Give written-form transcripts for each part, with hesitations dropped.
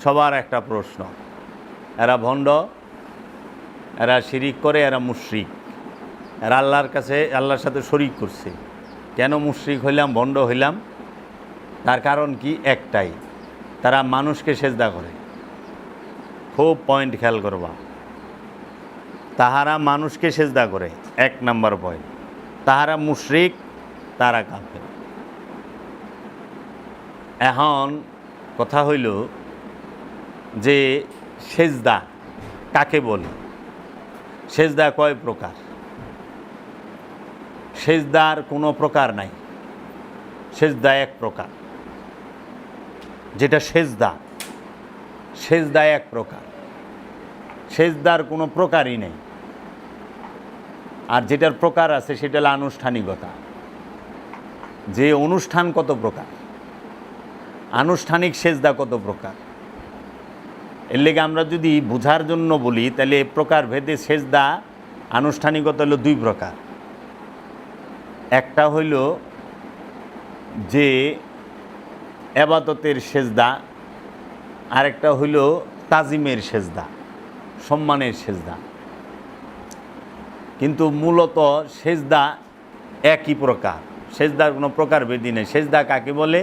সবার একটা প্রশ্ন, এরা ভণ্ড, এরা শিরিক করে, এরা মুশরিক, এরা আল্লাহর সাথে শরিক করছে। কেন মুশরিক হইলাম, ভণ্ড হইলাম? তার কারণ কি? একটাই, তারা মানুষকে সেজদা করে। খুব পয়েন্ট খেয়াল করবা, তাহারা মানুষকে সেজদা করে, 1 নাম্বার পয়েন্ট। তাহারা মুশরিক, তারা কাফের। এখন কথা হইল যে সেজদা কাকে বলে, সেজদা কয় প্রকার? সেজদার কোনো প্রকার নাই, সেজদা এক প্রকার। যেটা সেজদা, সেজদা এক প্রকার, সেজদার কোনো প্রকারই নেই। আর যেটার প্রকার আছে সেটা হলো আনুষ্ঠানিকতা। যে অনুষ্ঠান কত প্রকার, আনুষ্ঠানিক সেজদা কত প্রকার। এর লেগে আমরা যদি বোঝার জন্য বলি তাহলে প্রকার ভেদে সেজদা আনুষ্ঠানিকতা হলো 2 প্রকার। একটা হইল যে ইবাদতের সেজদা, আরেকটা হইল তাজিমের সেজদা, সম্মানের সেজদা। কিন্তু মূলত সেজদা একই প্রকার, সেজদার কোনো প্রকার ভেদি নেই। সেজদা কাকে বলে?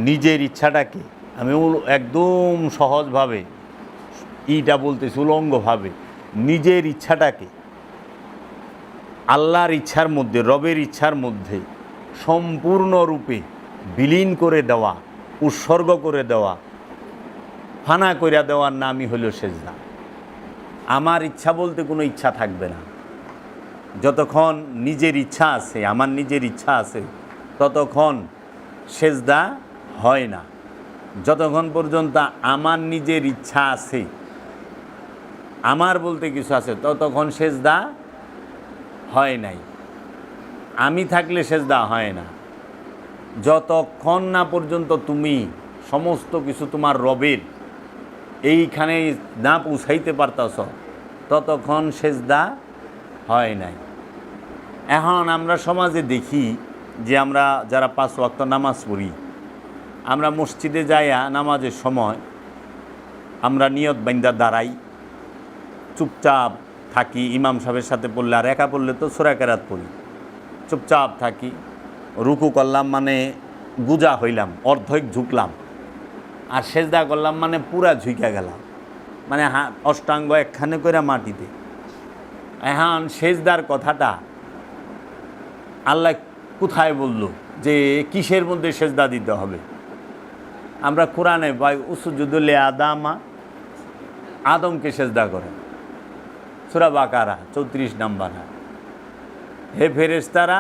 নিজের ইচ্ছাটাকে, আমি একদম সহজভাবে ইটা বলতেছি, উলঙ্গভাবে নিজের ইচ্ছাটাকে আল্লাহর ইচ্ছার মধ্যে, রবের ইচ্ছার মধ্যে সম্পূর্ণরূপে বিলীন করে দেওয়া, উৎসর্গ করে দেওয়া, ফানা করে দেওয়ার নামই হলো সেজদা। আমার ইচ্ছা বলতে কোনো ইচ্ছা থাকবে না। যতক্ষণ নিজের ইচ্ছা আছে, আমার নিজের ইচ্ছা আছে, ততক্ষণ সেজদা হয় না। যতক্ষণ পর্যন্ত আমার নিজের ইচ্ছা আছে, আমার বলতে কিছু আছে, ততক্ষণ সেজদা হয় নাই। আমি থাকলে সেজদা হয় না। যতক্ষণ না পর্যন্ত তুমি সমস্ত কিছু তোমার রবের এইখানে না পৌঁছাইতে পারতাছ, ততক্ষণ সেজদা হয় নাই। এখন আমরা সমাজে দেখি যে আমরা যারা 5 ওয়াক্ত নামাজ পড়ি, আমরা মসজিদে যাইয়া নামাজের সময় আমরা নিয়ত বাইন্দা দাঁড়াই, চুপচাপ থাকি। ইমাম সাহেবের সাথে পড়লে, আর একা পড়লে তো সূরা কেরাত পড়ি, চুপচাপ থাকি। রুকু করলাম মানে গুজা হইলাম, অর্ধেক ঝুঁকলাম। আর সেজদা করলাম মানে পুরা ঝুঁকা গেলাম, মানে অষ্টাঙ্গ একখানে করে মাটিতে। এখন সেজদার কথাটা আল্লাহ কোথায় বলল যে কিসের মধ্যে সেজদা দিতে হবে? আমরা কোরআনে পাই উসজুদু লিআদামা, আদমকে সেজদা করে, সূরা বাকারা 34 নম্বর। হে ফেরেশতারা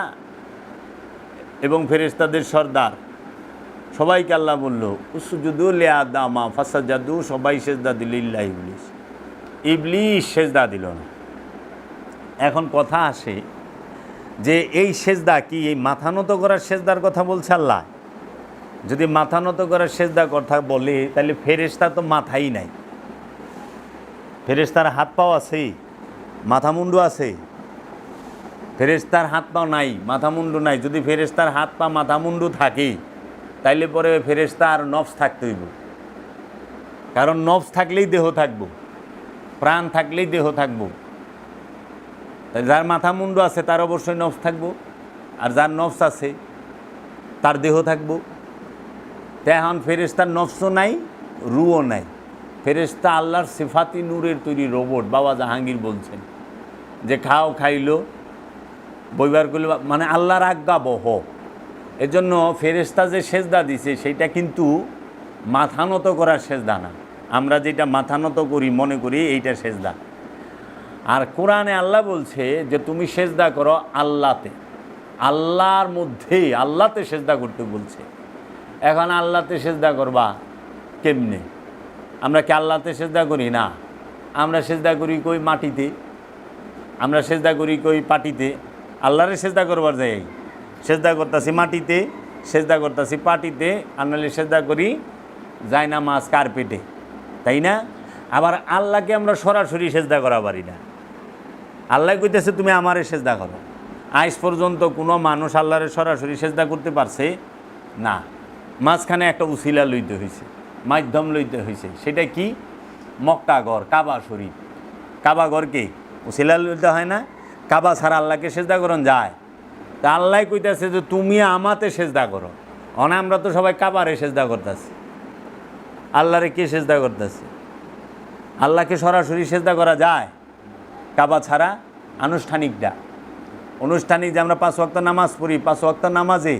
এবং ফেরেশতাদের সর্দার সবাইকে আল্লাহ বলল উসজুদু লিআদামা ফাসাজাদু, সবাই সেজদা দিল ইল্লা ইবলিস। ইবলিস সেজদা দিল না। এখন কথা আসে যে এই সেজদা কি এই মাথা নত করার সেজদার কথা বলছে আল্লাহ? যদি মাথা নত করার সেজদার কথা বলে তাহলে ফেরেশতা তো মাথাই নাই। ফেরেশতার হাত পাও আছে, মাথা মুন্ডু আছে? ফেরেশতার হাত পাও নাই, মাথা মুন্ডু নাই। যদি ফেরেশতার হাত পা মাথা মুন্ডু থাকে তাইলে পরে ফেরেশতার নফস থাকতে হইব। কারণ নফস থাকলেই দেহ থাকবো, প্রাণ থাকলেই দেহ থাকবো। যার মাথা মুন্ডু আছে তার অবশ্যই নফস থাকবো, আর যার নফস আছে তার দেহ থাকবো। তো এখন ফেরেশতার নফসও নাই, রুও নাই। ফেরেশতা আল্লাহর সিফাতি নূরের তৈরি রোবট। বাবা জাহাঙ্গীর বলছেন যে খাও খাইলো, বইবার করলে, মানে আল্লাহর আজ্ঞা বহ। এজন্য ফেরেশতা যে সেজদা দিছে সেটা কিন্তু মাথা নত করার সেজদা না। আমরা যেটা মাথা নত করি মনে করি এইটা সেজদা। আর কোরআনে আল্লাহ বলছে যে তুমি সেজদা করো আল্লাহতে, আল্লাহর মধ্যে, আল্লাহতে সেজদা করতে বলছে। এখন আল্লাহতে সেজদা করবা কেমনে? আমরা কি আল্লাহতে সেজদা করি? না, আমরা সেজদা করি কই মাটিতে, আমরা সেজদা করি কই পাটিতে। আল্লাহরে সেজদা করবার যাই সেজদা করতেছি মাটিতে, সেজদা করতেছি পাটিতে, আর নাহলে সেজদা করি জায়নামাজ কার্পেটে, তাই না? আবার আল্লাহকে আমরা সরাসরি সেজদা করা পারি না। আল্লাহ কইতেছে তুমি আমারে সেজদা করো। আজ পর্যন্ত কোনো মানুষ আল্লাহরে সরাসরি সেজদা করতে পারছে না, মাঝখানে একটা উসিলা লইতে হয়েছে। মাধ্যম লইতে হয়েছে। সেটা কি? মক্কা ঘর, কাবা শরীফ। কাবা ঘরকে উসিলা লইতে হয় না? কাবা ছাড়া আল্লাহকে সেজদা করন যায়? তা আল্লাহ কইতেছে যে তুমি আমাতে সেজদা করো। আমরা তো সবাই কাবারে সেজদা করতেছি, আল্লাহরে কে সেজদা করতেছে? আল্লাহকে সরাসরি সেজদা করা যায় কাবা ছাড়া? আনুষ্ঠানিক যে আমরা 5 ওয়াক্ত নামাজ পড়ি, 5 ওয়াক্ত নামাজে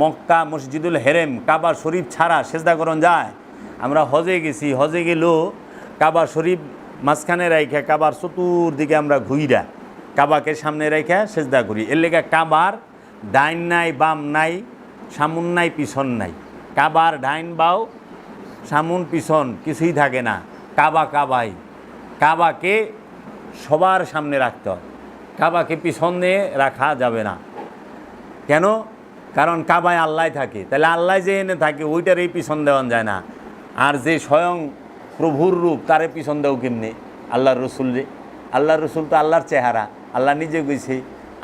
মক্কা মসজিদুল হেরেম কাবা শরীফ ছাড়া সেজদা করন যায়? আমরা হজে গেছি, হজে গেলেও কাবা শরীফ মাঝখানে রাইখা কাবার চতুর্দিকে আমরা ঘুইরা কাবাকে সামনে রাইখা সেজদা করি। এর লেগে কাবার ডাইন নাই, বাম নাই, সামুন নাই, পিছন নাই। কাবার ডাইন বাও, সামুন পিছন কিছুই থাকে না। কাবাই। কাবাকে সবার সামনে রাখতে হয়, কাবাকে পিছনে রাখা যাবে না। কেন? কারণ কাবায় আল্লাহ থাকে, তাহলে আল্লাহ যে এনে থাকে ওইটারই পিছন দেওয়া যায় না। আর যে স্বয়ং প্রভুর রূপ তারে পিছন দেও কেমনে? আল্লাহর রসুল রে। আল্লাহর রসুল তো আল্লাহর চেহারা। আল্লাহ নিজে কইছে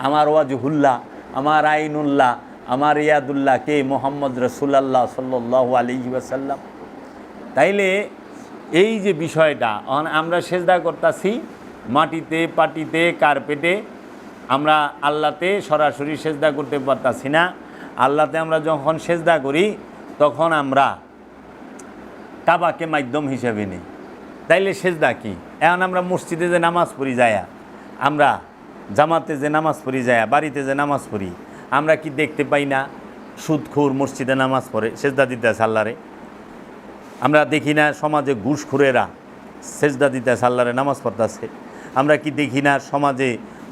আমার ওয়াজহুল্লাহ, আমার আইনুল্লাহ, আমার ইয়াদুল্লাহ কে? মোহাম্মদ রসুল্লাহ সাল্লাল্লাহু আলাইহি ওয়াসাল্লাম। তাইলে এই যে বিষয়টা আমরা সেজদা করতেছি মাটিতে, পাটিতে, কার্পেটে, আমরা আল্লাহতে সরাসরি সেজদা করতে পারতাছি না। আল্লাহতে আমরা যখন সেজদা করি তখন আমরা কাবাকে মাধ্যম হিসেবে নিই। তাইলে সেজদা কি? এখন আমরা মসজিদে যে নামাজ পড়ি যায়া, আমরা জামাতে যে নামাজ পড়ি যায়া, বাড়িতে যে নামাজ পড়ি, আমরা কি দেখতে পাই না সুদখোর মসজিদে নামাজ পড়ে সেজদা দিতেছে আল্লাহরে? আমরা দেখি না সমাজে ঘুষখোরেরা সেজদা দিতেছে আল্লাহরে, নামাজ পড়তেছে? আমরা কি দেখি না সমাজে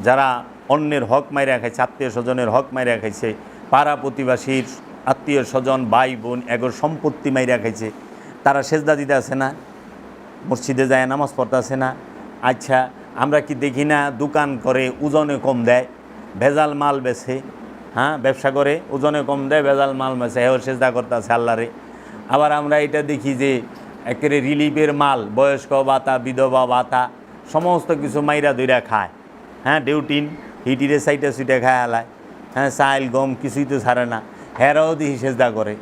যারা অন্যের হক মাইরা খাইছে, আত্মীয় স্বজনের হক মাইরা খাইছে, পাড়া প্রতিবাসীর আত্মীয় স্বজন ভাই বোন এগোর সম্পত্তি মাইরা খাইছে, তারা সেজদা দিতেছে না? মসজিদে যায় নামাজ পড়তেছে না? আচ্ছা, আমরা কি দেখি না দোকান করে ওজনে কম দেয়, ভেজাল মাল বেছে, হ্যাঁ ব্যবসা করে ওজনে কম দেয়, ভেজাল মাল বেছে, হেও সেজদা করতেছে আল্লাহরে। আবার আমরা এটা দেখি যে একেবারে রিলিফের মাল, বয়স্ক ভাতা, বিধবা ভাতা, সমস্ত কিছু মাইরা দইরা খায়, হ্যাঁ ডিউটিন হিটিরে সাইটা সুইটা খায় আলায়, হ্যাঁ চাইল গম কিছুই তো ছাড়ে না, হেরাও দেখি সেজদা করে।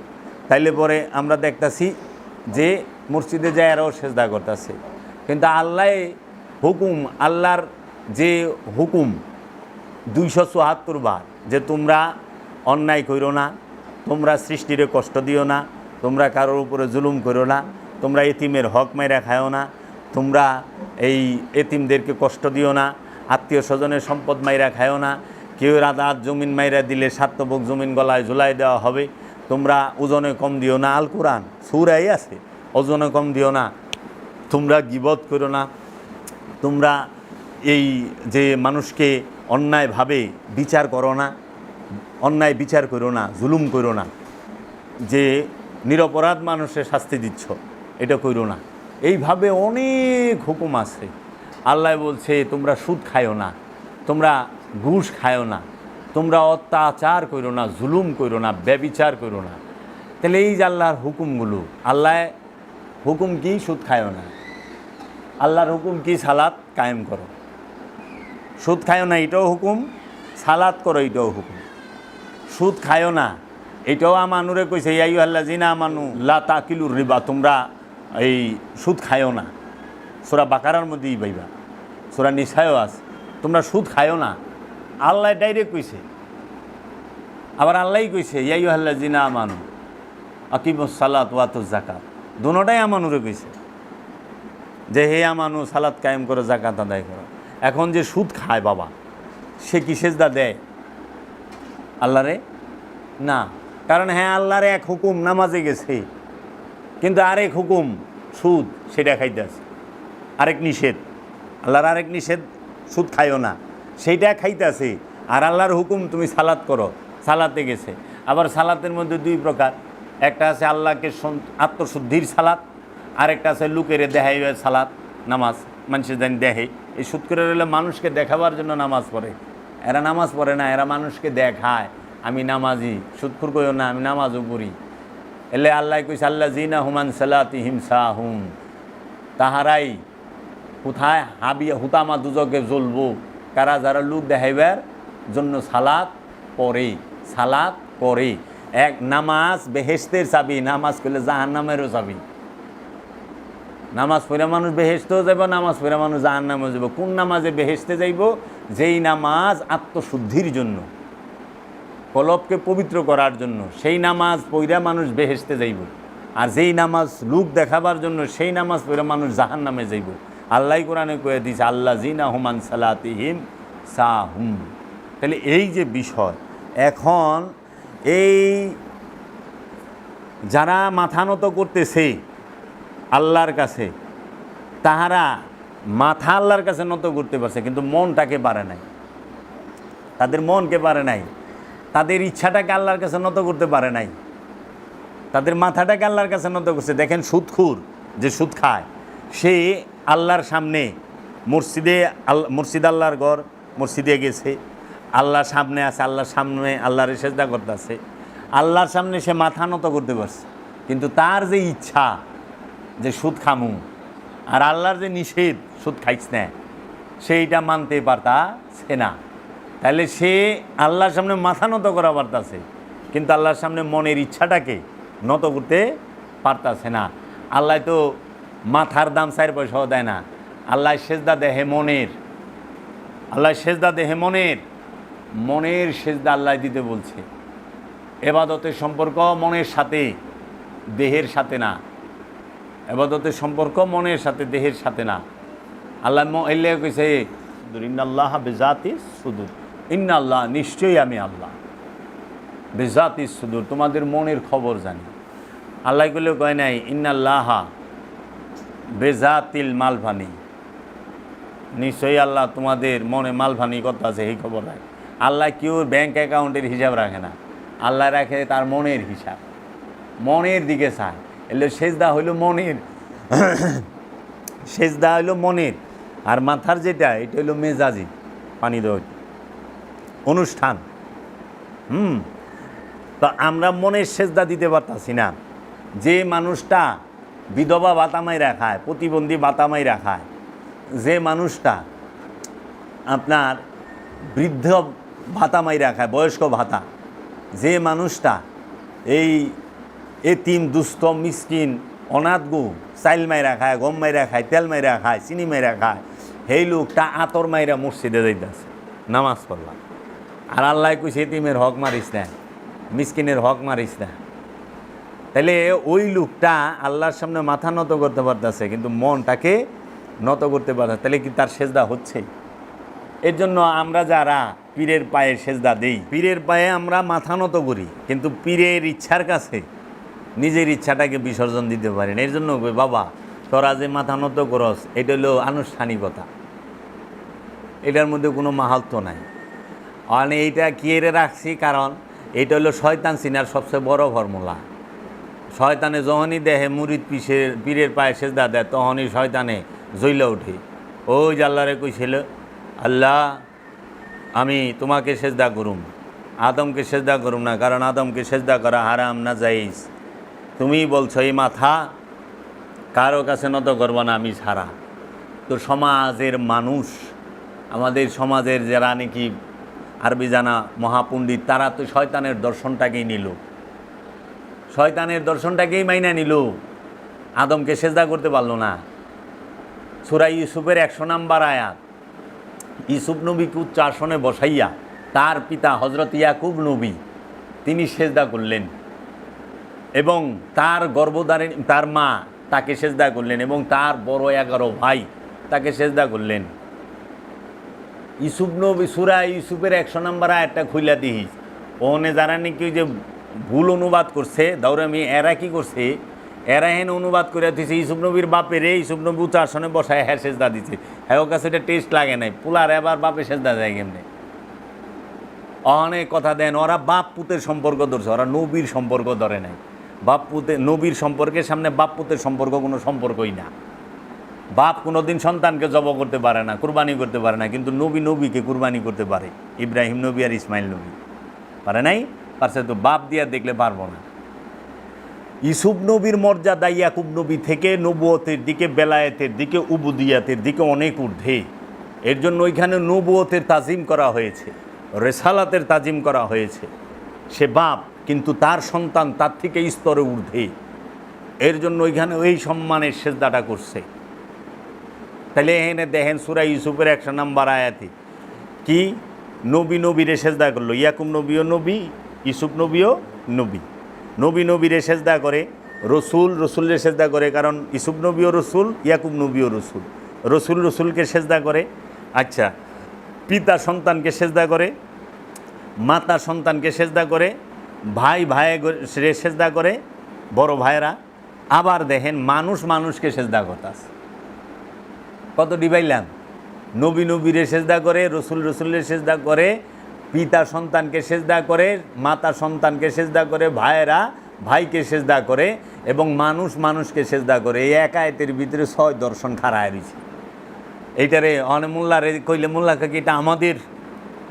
তাইলে পরে আমরা দেখতেছি যে মসজিদে যায় এরাও সেজদা করতেছে। কিন্তু আল্লাহ হুকুম, আল্লাহর যে হুকুম 274 বার যে তোমরা অন্যায় করো না, তোমরা সৃষ্টিরে কষ্ট দিও না, তোমরা কারোর উপরে জুলুম করো না, তোমরা এতিমের হক মাইরা খাও না, তোমরা এই এতিমদেরকে কষ্ট দিও না, আত্মীয় স্বজনের সম্পদ মাইরা খাও না, কেউ রাত জমিন মাইরা দিলে সাতবক জমিন গলায় ঝুলাই দেওয়া হবে, তোমরা ওজনে কম দিও না, আল কোরআন সূরাই আছে, ওজনে কম দিও না, তোমরা গীবত করো না, তোমরা এই যে মানুষকে অন্যায়ভাবে বিচার করো না, অন্যায় বিচার করো না, জুলুম করো না, যে নিরপরাধ মানুষের শাস্তি দিচ্ছ এটা করো না। এইভাবে অনেক হুকুম আছে। আল্লাহ বলছে তোমরা সুদ খায়ো না, তোমরা ঘুষ খায়ো না, তোমরা অত্যাচার করো না, জুলুম করো না, ব্যভিচার করো না। তাহলে এই যে আল্লাহর হুকুমগুলো, আল্লাহ হুকুম কি? সুদ খায়ো না। আল্লাহর হুকুম কি? সালাত কায়েম করো। সুদ খায়ো না এটাও হুকুম, সালাত করো এটাও হুকুম। সুদ খায়ো না এটাও আমানুরে কইছে ইয়া আইয়ুহাল্লাযিনা আমানু লা তাকিলুর রিবা, তোমরা এই সুদ খায়ো না। সূরা বাকারার মধ্যেই পাইবা, সূরা নিসায়ও আছে, তোমরা সুদ খায়ো না। আল্লাহ ডাইরেক্ট কইছে। আবার আল্লাহই কইছে ইয়া আইয়ুহাল্লাযিনা আমানু আকিমুস সালাত ওয়া আতুজ যাকাত, দুটোটাই আমানুরে কইছে যে হে আমানু সালাত কায়েম করো, যাকাত আদায় করো। এখন যে সুদ খায় বাবা, সে কি সেজদা দেয় আল্লাহরে? না। কারণ হ্যাঁ আল্লাহর এক হুকুম নামাজে গেছে, কিন্তু আরেক হুকুম সুদ, সেটা খাইতেছে। আরেক নিষেধ, আল্লাহর আরেক নিষেধ সুদ খাইও না, সেইটা খাইতেছে। আর আল্লাহর হুকুম তুমি সালাত করো, সালাতে গেছে। আবার সালাতের মধ্যে দুই প্রকার, একটা আছে আল্লাহকে আত্মশুদ্ধির সালাত, আরেকটা আছে লুকেরে দেখাই সালাত, নামাজ মানুষের জানি দেখে। এই সুদ করে রইলে মানুষকে দেখাবার জন্য নামাজ পড়ে, এরা নামাজ পড়ে না, এরা মানুষকে দেখায় আমি নামাজি। সুদখোর কইও না, আমি নামাজও পড়ি। এলে আল্লাহ কইছে আল্লাযিনা হুমান সালাতিহিম সাহুম, তাহারাই কোথায় হাবিয়া হুতামা দুজকে জ্বলবো, কারা যারা লোক দেখাইবার জন্য সালাত পড়ে, সালাত পড়ে। এক নামাজ বেহেশতের চাবি, নামাজ করলে জাহান্নামেরও চাবি। নামাজ পড়ে মানুষ বেহেশতেও যাব, নামাজ পড়ে মানুষ জাহান্নামেও যাব। কোন নামাজে বেহেশতে যাইব? যেই নামাজ আত্মশুদ্ধির জন্য, কলবকে পবিত্র করার জন্য, সেই নামাজ পড়ে মানুষ বেহেশতে যাইব। আর যেই নামাজ লোক দেখাবার জন্য, সেই নামাজ পড়ে মানুষ জাহান্নামে যাইব। আল্লাহ কোরআনে কয়ে দিয়েছে, আল্লাহ জিনা হুমান সালাতিহিম সাহুম। তাহলে এই যে বিষয়, এখন এই যারা মাথা নত করতেছে আল্লাহর কাছে, তাহারা মাথা আল্লাহর কাছে নত করতে পারছে, কিন্তু মনটাকে পারে নাই। তাদের মনকে পারে নাই, তাদের ইচ্ছাটাকে আল্লাহর কাছে নত করতে পারে নাই, তাদের মাথাটাকে আল্লাহর কাছে নত করছে। দেখেন সুদখোর যে সুদ খায়, সে আল্লাহর সামনে মসজিদ আল্লাহর ঘর, মসজিদে গেছে, আল্লাহর সামনে আছে, আল্লাহর সামনে আল্লাহর সেজদা করতেছে, আল্লাহর সামনে সে মাথা নত করতে পারছে। কিন্তু তার যে ইচ্ছা যে সুদ খামু, আর আল্লাহর যে নিষেধ সুদ খাইছ না, সেইটা মানতে পারতাছে না। তাহলে সে আল্লাহর সামনে মাথা নত করা পারতাছে, কিন্তু আল্লাহর সামনে মনের ইচ্ছাটাকে নত করতে পারতাছে না। আল্লাহ তো মাথার দাম 4 পয়সাও দেয় না। আল্লাহ সেজদা দেহে মনের, আল্লাহ সেজদা দেহে মনের সেজদা আল্লাহ দিতে বলছে। এবাদতের সম্পর্ক মনের সাথে, দেহের সাথে না। এবাদতের সম্পর্ক মনের সাথে, দেহের সাথে না। আল্লাহ এলে কইছে ইন্নাল্লাহ বিজাতি সুদূর, ইন্নাল্লাহ নিশ্চয়ই আমি আল্লাহ বিজাতি সুদূর, তোমাদের মনের খবর জানি। আল্লাহ কইলে কয় নাই ইন্নাল্লাহ বেজাতিল মালভানি, নিশ্চয়ই আল্লাহ তোমাদের মনে মালভানি কথা আছে, এই খবর রাখে। আল্লাহ কেউ ব্যাংক অ্যাকাউন্টের হিসাব রাখে না, আল্লাহ রাখে তার মনের হিসাব, মনের দিকে চায়। এলে সেজদা হইল মনের, সেজদা হইল মনের। আর মাথার যেটা, এটা হইল মেজাজি, পানি দেওয়া অনুষ্ঠান। তো আমরা মনের সেজদা দিতে পারতাছি না। যে মানুষটা বিধবা ভাতামাই রাখায়, প্রতিবন্ধী ভাতামাই রাখায়, যে মানুষটা আপনার বৃদ্ধ ভাতামাই রাখায়, বয়স্ক ভাতা, যে মানুষটা এই এতিম দুস্থ মিসকিন অনাথগু চাইল মাইরা খায়, গম মাইরা খায়, তেল মাইরা খায়, চিনি মাইরা খায়, সেই লোকটা আতর মাইরা মসজিদে যাইতেছে, নামাজ পড়লাম। আর আল্লাহ কইছে এতিমের হক মারিস না, মিসকিনের হক মারিস না। তাহলে ওই লোকটা আল্লাহর সামনে মাথা নত করতে পারতেছে, কিন্তু মনটাকে নত করতে পারছে। তাহলে কি তার সেজদা হচ্ছে? এর জন্য আমরা যারা পীরের পায়ে সেজদা দেই, পীরের পায়ে আমরা মাথা নত করি, কিন্তু পীরের ইচ্ছার কাছে নিজের ইচ্ছাটাকে বিসর্জন দিতে পারি না। এর জন্য বাবা তোরা যে মাথা নত করস, এটা হলো আনুষ্ঠানিকতা, এটার মধ্যে কোনো মাহাত্ম্য নাই। মানে এইটা কিয়েরে রাখছি, কারণ এটা হলো শয়তান চিনার সবচেয়ে বড় ফর্মুলা। শয়তানে যখনই দেহে মুরিদ পীরের পায়ে সেজদা দেয়, তখনই শয়তানে জ্বলে ওঠে। ওই যে আল্লাহরে কইছিল, আল্লাহ আমি তোমাকে সেজদা করুম, আদমকে সেজদা করুম না, কারণ আদমকে সেজদা করা হারাম না জায়েজ। তুমি বলছো এই মাথা কারো কাছে নত করবো না আমি ছাড়া। তো সমাজের মানুষ, আমাদের সমাজের যারা নাকি আরবি জানা মহাপণ্ডিত, তারা তো শয়তানের দর্শনটাকেই নিল, শয়তানের দর্শনটাকেই মাইনা নিল, আদমকে সেজদা করতে পারলো না। সূরা ইউসুফের 100 নম্বর আয়াত, ইউসুফ নবীকে উচ্চ আসনে বসাইয়া তার পিতা হজরত ইয়াকুব নবী তিনি সেজদা করলেন, এবং তার গর্ভধারিণী তার মা তাকে সেজদা করলেন, এবং তার বড় 11 ভাই তাকে সেজদা করলেন। ইউসুফ নবী সূরা ইউসুফের 100 নম্বর আয়াতটা খুইলা দিস, ওখানে যারা নাকি যে ভুল অনুবাদ করছে দৌড়ামি, এরা কি করছে, এরা হেন অনুবাদ করে দিছে ইউসুফ নবীর বাপের ইউসুফ নবী উচ্চ আসনে বসায় হ্যাঁ সেজদা দিছে। হ্যাঁ ওর কাছে এটা টেস্ট লাগে নাই, পুলার এবার বাপে সেজদা দেয় কেমনে? অনেক কথা দেন, ওরা বাপ পুতের সম্পর্ক ধরছে, ওরা নবীর সম্পর্ক ধরে নাই। বাপ পুতে নবীর সম্পর্কের সামনে বাপ পুতের সম্পর্ক কোনো সম্পর্কই না। বাপ কোনোদিন সন্তানকে জব করতে পারে না, কুরবানি করতে পারে না, কিন্তু নবী নবীকে কুরবানি করতে পারে। ইব্রাহিম নবী আর ইসমাইল নবী পারে নাই, পারছে তো বাপ দিয়া দেখলে পারবো না। ইউসুফ নবীর মর্যাদা ইয়াকুব নবী থেকে নবুয়তের দিকে, বেলায়েতের দিকে, উবুদিয়াতের দিকে অনেক ঊর্ধ্বে। এর জন্য ওইখানে নবুয়তের তাজিম করা হয়েছে, রেসালাতের তাজিম করা হয়েছে। সে বাপ কিন্তু তার সন্তান তার থেকে স্তরে ঊর্ধ্বে, এর জন্য ওইখানে ওই সম্মানের সেজদাটা করছে। তাহলে এখানে দেখেন সূরা ইউসুফের 100 নম্বর আয়াতে কি নবী নবীরে সেজদা করলো। ইয়াকুব নবীও নবী, ইউসুফ নবীও নবী। নবী নবীরে সেজদা করে, রসুল রসুলরে সেজদা করে, কারণ ইউসুফ নবীও রসুল, ইয়াকুব নবীও রসুল। রসুল রসুলকে সেজদা করে। আচ্ছা, পিতা সন্তানকে সেজদা করে, মাতা সন্তানকে সেজদা করে, ভাই ভাই সেজদা করে, বড় ভাইরা। আবার দেখেন মানুষ মানুষকে সেজদা করতেছে। কত ডিবাইলাম, নবী নবীরে সেজদা করে, রসুল রসুলের সেজদা করে, পিতা সন্তানকে সেজদা করে, মাতা সন্তানকে সেজদা করে, ভাইয়েরা ভাইকে সেজদা করে, এবং মানুষ মানুষকে সেজদা করে। এই এক আয়াতের ভিতরে 6 দর্শন খাড়ায় রয়েছে। এইটারে অনেক মোল্লারে কইলে মোল্লা কাকি এটা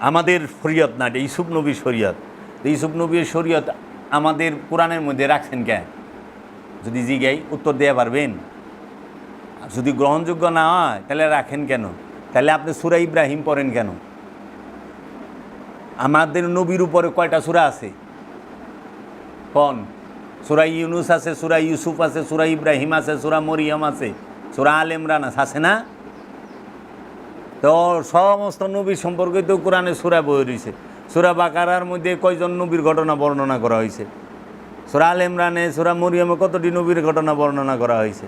আমাদের শরীয়ত না, এটা ইউসুফ নবীর শরীয়ত। ইউসুফ নবীর শরীয়ত আমাদের কোরআনের মধ্যে রাখছেন কেন? যদি জিজ্ঞাই উত্তর দেওয়া পারবেন? যদি গ্রহণযোগ্য না হয় তাহলে রাখেন কেন? তাহলে আপনি সূরা ইব্রাহিম পড়েন কেন? আমাদের নবীর উপরে কয়টা সূরা আছে কোন? সূরা ইউনুস আছে, সূরা ইউসুফ আছে, সূরা ইব্রাহিম আছে, সূরা মরিয়ম আছে, সূরা আল ইমরান আছে না? তো সমস্ত নবীর সম্পর্কে তো কোরআনে সূরা বই রয়েছে। সূরা বাকারার মধ্যে কয়জন নবীর ঘটনা বর্ণনা করা হয়েছে? সূরা আল ইমরানে, সূরা মরিয়মে কতটি নবীর ঘটনা বর্ণনা করা হয়েছে?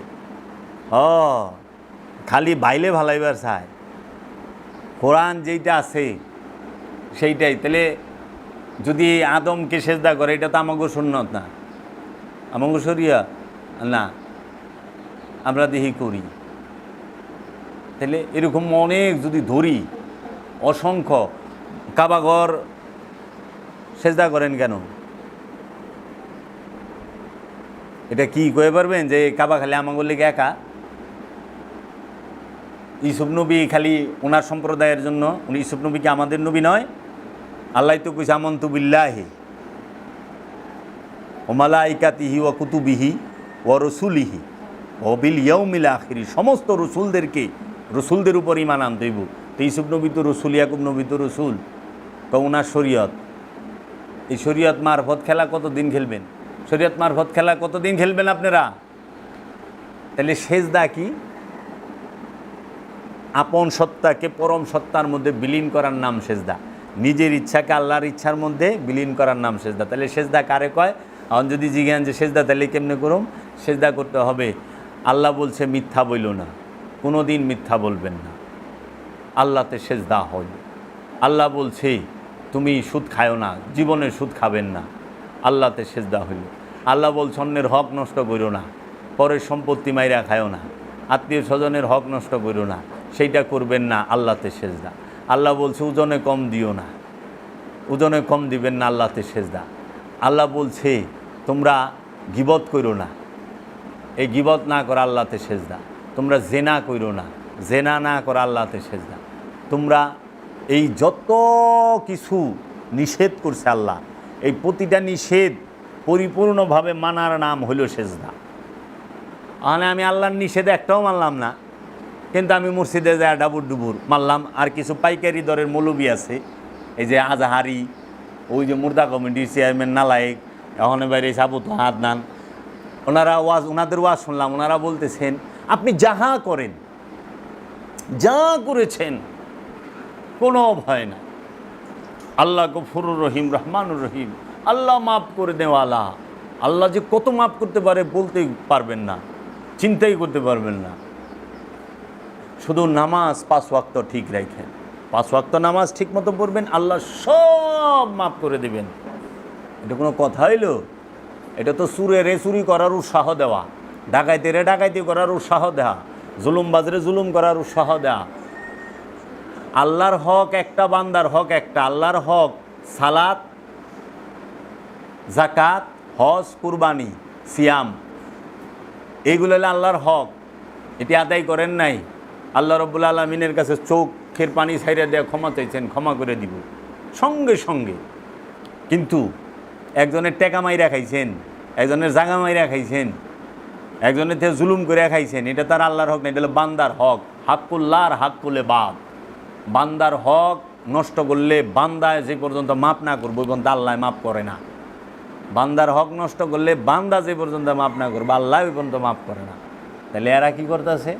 খালি বাইলে ভালাইবার চায়। কোরআন যেইটা আছে সেইটাই। তাহলে যদি আদমকে সেজদা করে, এটা তো আমাগো সুন্নত না, আমাগো শরিয়া না, আমরা দেখি করি। তাহলে এরকম অনেক যদি ধরি, অসংখ্য। কাবাঘর সেজদা করেন কেন? এটা কি কয়ে পারবেন যে কাবা খালি আমাগো লেগে একা? ইউসুফ নবী খালি ওনার সম্প্রদায়ের জন্য? উনি ইউসুফ নবী কি আমাদের নবী নয়? আল্লাহ তো কইছে আমন্তু বিল্লাহি ওয়া মালাইকাতিহি ওয়া কুতুবিহি ওয়া রাসূলিহি ওয়া বিল ইয়াউমিল আখির। সমস্ত রসুলদের উপর ঈমান আনতে হইব। তো ইউসুফ নবী তো রসুল, ইয়াকুব নবী তো রসুল। তো ওনার শরীয়ত, এই শরীয়ত মারফত খেলা কতদিন খেলবেন? শরীয়ত মারফত খেলা কতদিন খেলবেন আপনারা? তাহলে সেজদা কি? আপন সত্তাকে পরম সত্তার মধ্যে বিলীন করার নাম সেজদা। নিজের ইচ্ছাকে আল্লাহর ইচ্ছার মধ্যে বিলীন করার নাম সেজদা। তাহলে সেজদা কারে কয়? এখন যদি জিজ্ঞান যে সেজদা তাহলে কেমনে করুম? সেজদা করতে হবে, আল্লাহ বলছে মিথ্যা বইল না, কোনো দিন মিথ্যা বলবেন না, আল্লাহতে সেজদা হয়। আল্লাহ বলছে তুমি সুদ খায়ও না, জীবনে সুদ খাবেন না, আল্লাহতে সেজদা হইল। আল্লাহ বলছে অন্যের হক নষ্ট করো না, পরের সম্পত্তি মাইরা খায়ও না, আত্মীয় স্বজনের হক নষ্ট করো না, সেইটা করবেন না, আল্লাহতে সেজদা। আল্লাহ বলছে ওজনে কম দিও না, ওজনে কম দিবেন না, আল্লাহতে সেজদা। আল্লাহ বলছে তোমরা গীবত করো না, এই গীবত না করা আল্লাহতে সেজদা। তোমরা জেনা করো না, জেনা না করা আল্লাহতে সেজদা। তোমরা এই যত কিছু নিষেধ করছে আল্লাহ, এই প্রতিটা নিষেধ পরিপূর্ণভাবে মানার নাম হইল সেজদা। মানে আমি আল্লাহর নিষেধ একটাও মানলাম না, কিন্তু আমি মসজিদে যায় ডাবুর ডুবুর মারলাম। আর কিছু পাইকারি দরের মৌলবি আছে, এই যে আজাহারি, ওই যে মুর্দা কমিটির চেয়ারম্যান নালায়েক, এখন বাইরে সাবুত হাদনান, ওনাদের ওয়াজ শুনলাম। ওনারা বলতেছেন আপনি যাহা করেন, যা করেছেন কোনো ভয় না, আল্লাহ গফুরুর রহিম রহমানুর রহিম, আল্লাহ মাফ করে দেওয়ালা। আল্লাহ যে কত মাফ করতে পারে বলতেই পারবেন না, চিন্তাই করতে পারবেন না। শুধু নামাজ 5 ওয়াক্ত ঠিক রাখেন, 5 ওয়াক্ত নামাজ ঠিক মতো পড়বেন, আল্লাহ সব মাফ করে দেবেন। এটা কোনো কথা হইল? এটা তো চুরেরে চুরি করার উৎসাহ দেওয়া, ডাকাইতেরে ডাকাইতি করার উৎসাহ দেওয়া, জুলুমবাজরে জুলুম করার উৎসাহ দেওয়া। আল্লাহর হক একটা, বান্দার হক একটা। আল্লাহর হক সালাত, জাকাত, হজ, কুরবানি, সিয়াম, এইগুলো হলো আল্লাহর হক। এটি আদায় করেন নাই, আল্লাহ রব্বুল আলমিনের কাছে চোখের পানি ছাইড়া দেওয়া ক্ষমা চাইছেন, ক্ষমা করে দিব সঙ্গে সঙ্গে। কিন্তু একজনের টেকা মাইরা খাইছেন, একজনের জাগা মাইরা খাইছেন, একজনের থেকে জুলুম করে খাইছেন, এটা তার আল্লাহর হক না, এটা হলো বান্দার হক। হাক্কুল্লাহর হাক্কুলে বাদ। বান্দার হক নষ্ট করলে বান্দা যে পর্যন্ত মাপ না করবো এবং আল্লাহ মাপ করে না। বান্দার হক নষ্ট করলে বান্দা যে পর্যন্ত মাফ না করবে আল্লাহ ওই পর্যন্ত মাফ করে না। তাহলে এরা কি করতেছে,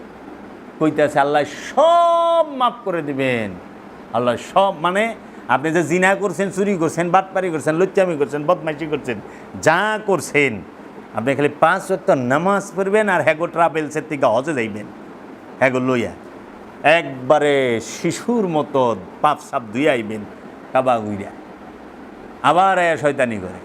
কইতেছে আল্লাহ সব মাফ করে দিবেন। আল্লাহ সব মানে আপনি যে জিনা করছেন, চুরি করছেন, বাটপারি করছেন, লুচ্চামি করছেন, বদমাইশি করছেন, যা করছেন, আপনি খালি 5 ওয়াক্ত নামাজ পড়বেন আর হ্যাগো ট্রাভেলসের থেকে হজে যাইবেন, হ্যাগো লইয়া একবারে শিশুর মতো পাপ সাপ ধুয়ে আইবেন কাবা গুইরা, আবার শয়তানি করে।